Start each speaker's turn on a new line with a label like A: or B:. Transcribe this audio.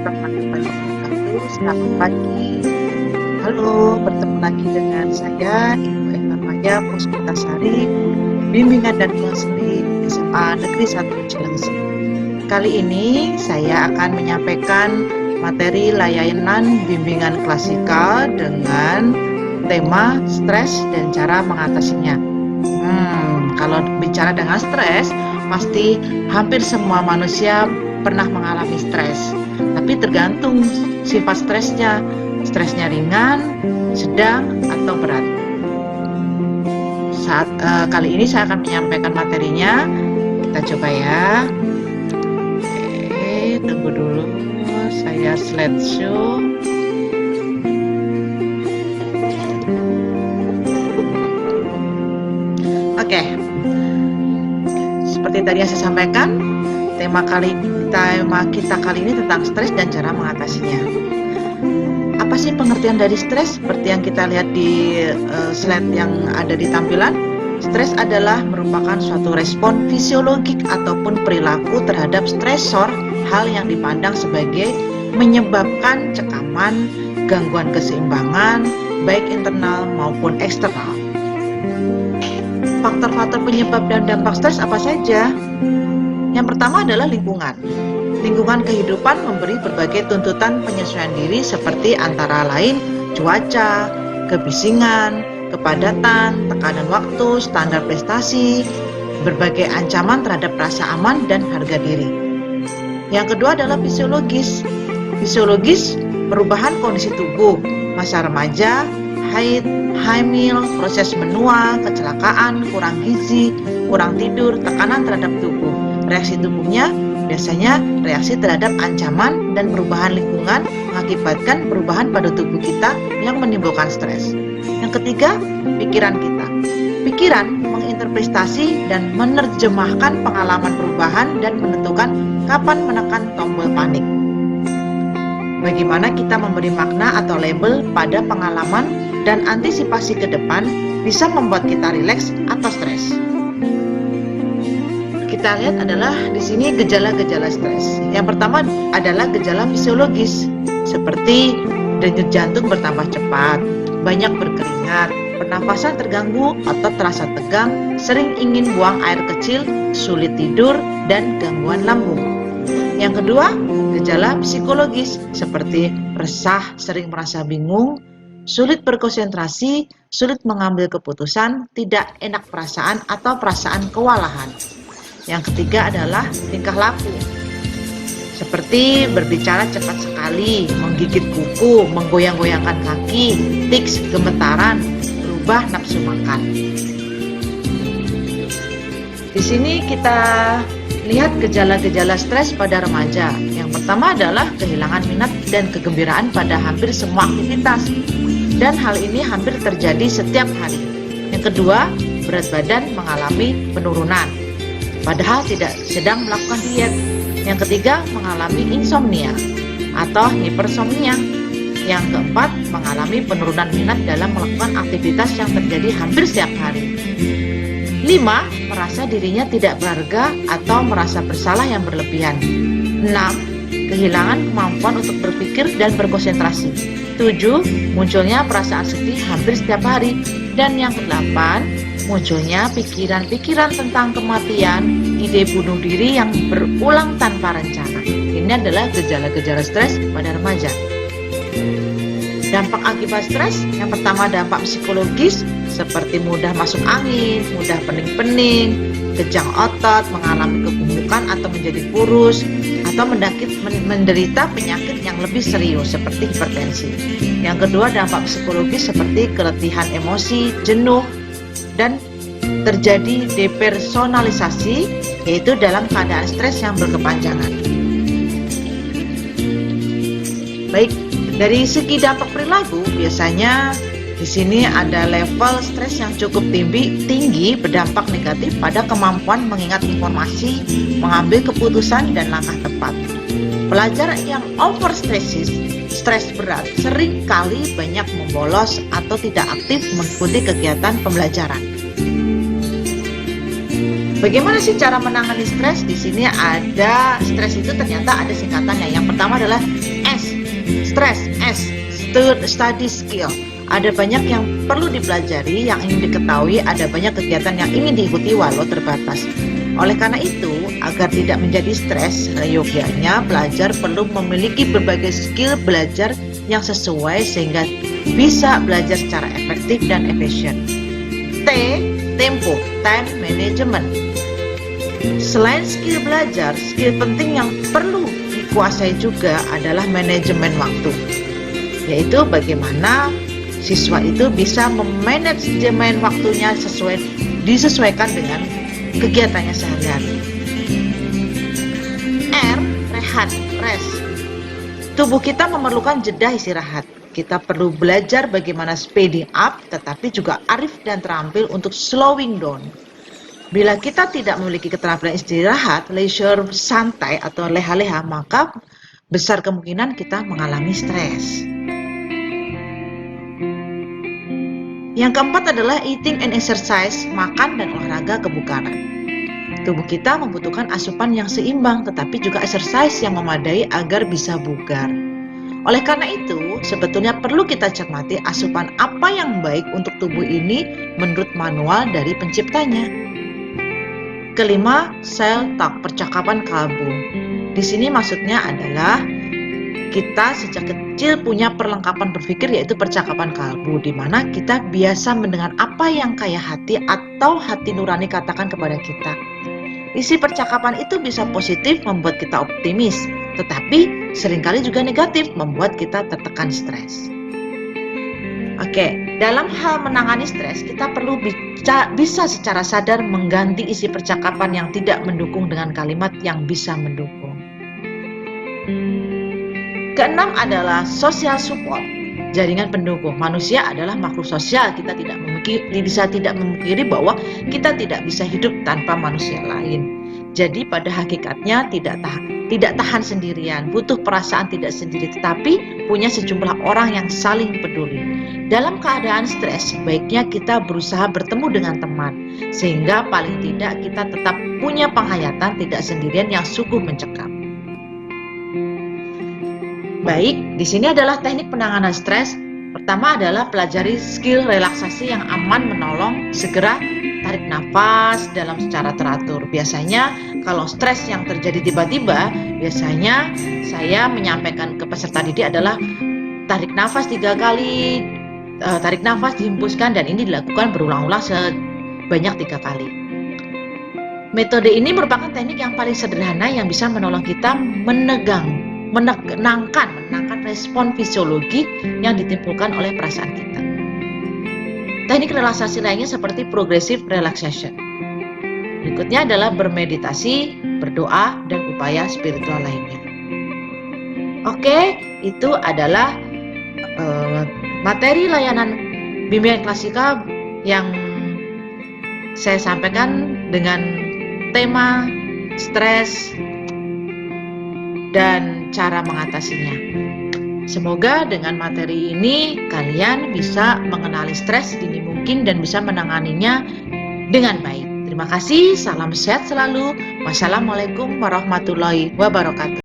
A: warahmatullahi wabarakatuh. Selamat pagi. Halo, bertemu lagi dengan saya, Ibu Eka Maya Puspitasari, Bimbingan dan Konseling SMA Negeri 1 Cilengsi. Kali ini saya akan menyampaikan materi layanan bimbingan klasikal dengan tema stres dan cara mengatasinya. Kalau bicara dengan stres, pasti hampir semua manusia pernah mengalami stres. Tapi tergantung sifat stresnya. Stresnya ringan, sedang, atau berat. Kali ini saya akan menyampaikan materinya. Kita coba ya. Oke, tunggu dulu. Saya slideshow. Oke. Seperti tadi yang saya sampaikan, tema kita kali ini tentang stres dan cara mengatasinya. Apa sih pengertian dari stres? Seperti yang kita lihat di slide yang ada di tampilan, stres adalah merupakan suatu respon fisiologik ataupun perilaku terhadap stresor, hal yang dipandang sebagai menyebabkan cekaman, gangguan keseimbangan, baik internal maupun eksternal. Faktor-faktor penyebab dan dampak stres apa saja? Yang pertama adalah lingkungan. Lingkungan kehidupan memberi berbagai tuntutan penyesuaian diri seperti antara lain cuaca, kebisingan, kepadatan, tekanan waktu, standar prestasi, berbagai ancaman terhadap rasa aman dan harga diri. Yang kedua adalah fisiologis. Fisiologis, perubahan kondisi tubuh, masa remaja, haid, hamil, proses menua, kecelakaan, kurang gizi, kurang tidur, tekanan terhadap tubuh. Reaksi tubuhnya biasanya reaksi terhadap ancaman dan perubahan lingkungan mengakibatkan perubahan pada tubuh kita yang menimbulkan stres. Yang ketiga, pikiran kita. Pikiran menginterpretasi dan menerjemahkan pengalaman perubahan dan menentukan kapan menekan tombol panik. Bagaimana kita memberi makna atau label pada pengalaman dan antisipasi ke depan bisa membuat kita rileks atau stres. Kita lihat adalah di sini gejala-gejala stres. Yang pertama adalah gejala fisiologis, seperti denyut jantung bertambah cepat, banyak berkeringat, pernafasan terganggu atau terasa tegang, sering ingin buang air kecil, sulit tidur, dan gangguan lambung. Yang kedua, gejala psikologis, seperti resah, sering merasa bingung, sulit berkonsentrasi, sulit mengambil keputusan, tidak enak perasaan atau perasaan kewalahan. Yang ketiga adalah tingkah laku, seperti berbicara cepat sekali, menggigit kuku, menggoyang-goyangkan kaki, tics, gemetaran, berubah nafsu makan. Di sini kita lihat gejala-gejala stres pada remaja. Yang pertama adalah kehilangan minat dan kegembiraan pada hampir semua aktivitas, dan hal ini hampir terjadi setiap hari. Yang kedua, berat badan mengalami penurunan, padahal tidak sedang melakukan diet. Yang ketiga, mengalami insomnia atau hipersomnia. Yang keempat, mengalami penurunan minat dalam melakukan aktivitas yang terjadi hampir setiap hari. 5. Merasa dirinya tidak berharga atau merasa bersalah yang berlebihan. 6. Kehilangan kemampuan untuk berpikir dan berkonsentrasi. 7. Munculnya perasaan sedih hampir setiap hari. Dan yang ke-8, munculnya pikiran-pikiran tentang kematian, ide bunuh diri yang berulang tanpa rencana. Ini adalah gejala-gejala stres pada remaja. Dampak akibat stres, yang pertama dampak psikologis, seperti mudah masuk angin, mudah pening-pening, kejang otot, mengalami kegemukan atau menjadi kurus, atau menderita penyakit yang lebih serius seperti hipertensi. Yang kedua, dampak psikologis seperti keletihan emosi, jenuh, dan terjadi depersonalisasi, yaitu dalam keadaan stres yang berkepanjangan. Baik, dari segi dampak perilaku, biasanya di sini ada level stres yang cukup tinggi berdampak negatif pada kemampuan mengingat informasi, mengambil keputusan, dan langkah tepat. Pelajar yang stres berat sering kali banyak membolos atau tidak aktif mengikuti kegiatan pembelajaran. Bagaimana sih cara menangani stres? Di sini ada stres itu ternyata ada singkatannya. Yang pertama adalah Stres, S. Study skill. Ada banyak yang perlu dipelajari, yang ingin diketahui, ada banyak kegiatan yang ingin diikuti walau terbatas. Oleh karena itu, agar tidak menjadi stres, yogyanya pelajar perlu memiliki berbagai skill belajar yang sesuai sehingga bisa belajar secara efektif dan efisien. T. Tempo, time management. Selain skill belajar, skill penting yang perlu dikuasai juga adalah manajemen waktu, yaitu bagaimana siswa itu bisa memanajemen waktunya disesuaikan dengan kegiatannya sehari-hari. R. Rehat, rest. Tubuh kita memerlukan jeda istirahat. Kita perlu belajar bagaimana speeding up, tetapi juga arif dan terampil untuk slowing down. Bila kita tidak memiliki keterampilan istirahat, leisure, santai, atau leha-leha, maka besar kemungkinan kita mengalami stres. Yang keempat adalah eating and exercise, makan dan olahraga kebugaran. Tubuh kita membutuhkan asupan yang seimbang, tetapi juga exercise yang memadai agar bisa bugar. Oleh karena itu, sebetulnya perlu kita cermati asupan apa yang baik untuk tubuh ini menurut manual dari penciptanya. Kelima, self talk, percakapan kalbu. Di sini maksudnya adalah kita sejak kecil punya perlengkapan berpikir, yaitu percakapan kalbu, di mana kita biasa mendengar apa yang kaya hati atau hati nurani katakan kepada kita. Isi percakapan itu bisa positif, membuat kita optimis, tetapi seringkali juga negatif, membuat kita tertekan stres. Oke, dalam hal menangani stres, kita perlu bisa secara sadar mengganti isi percakapan yang tidak mendukung dengan kalimat yang bisa mendukung. Keenam adalah social support, jaringan pendukung. Manusia adalah makhluk sosial. Kita tidak memungkiri bahwa kita tidak bisa hidup tanpa manusia lain. Jadi pada hakikatnya tidak tahan sendirian, butuh perasaan tidak sendiri, tetapi punya sejumlah orang yang saling peduli. Dalam keadaan stres, sebaiknya kita berusaha bertemu dengan teman, sehingga paling tidak kita tetap punya penghayatan tidak sendirian yang sungguh mencekam. Baik, di sini adalah teknik penanganan stres. Pertama adalah pelajari skill relaksasi yang aman menolong. Segera tarik nafas dalam secara teratur. Biasanya kalau stres yang terjadi tiba-tiba, biasanya saya menyampaikan ke peserta didik adalah tarik nafas 3 kali, tarik nafas, dihembuskan, dan ini dilakukan berulang-ulang sebanyak 3 kali. Metode ini merupakan teknik yang paling sederhana yang bisa menolong kita menenangkan respon fisiologi yang ditimbulkan oleh perasaan kita. Teknik relaksasi lainnya seperti progressive relaxation. Berikutnya adalah bermeditasi, berdoa, dan upaya spiritual lainnya. Oke, itu adalah materi layanan bimbingan klasika yang saya sampaikan dengan tema stres dan cara mengatasinya. Semoga dengan materi ini kalian bisa mengenali stres sedini mungkin dan bisa menanganinya dengan baik. Terima kasih, salam sehat selalu. Wassalamualaikum warahmatullahi wabarakatuh.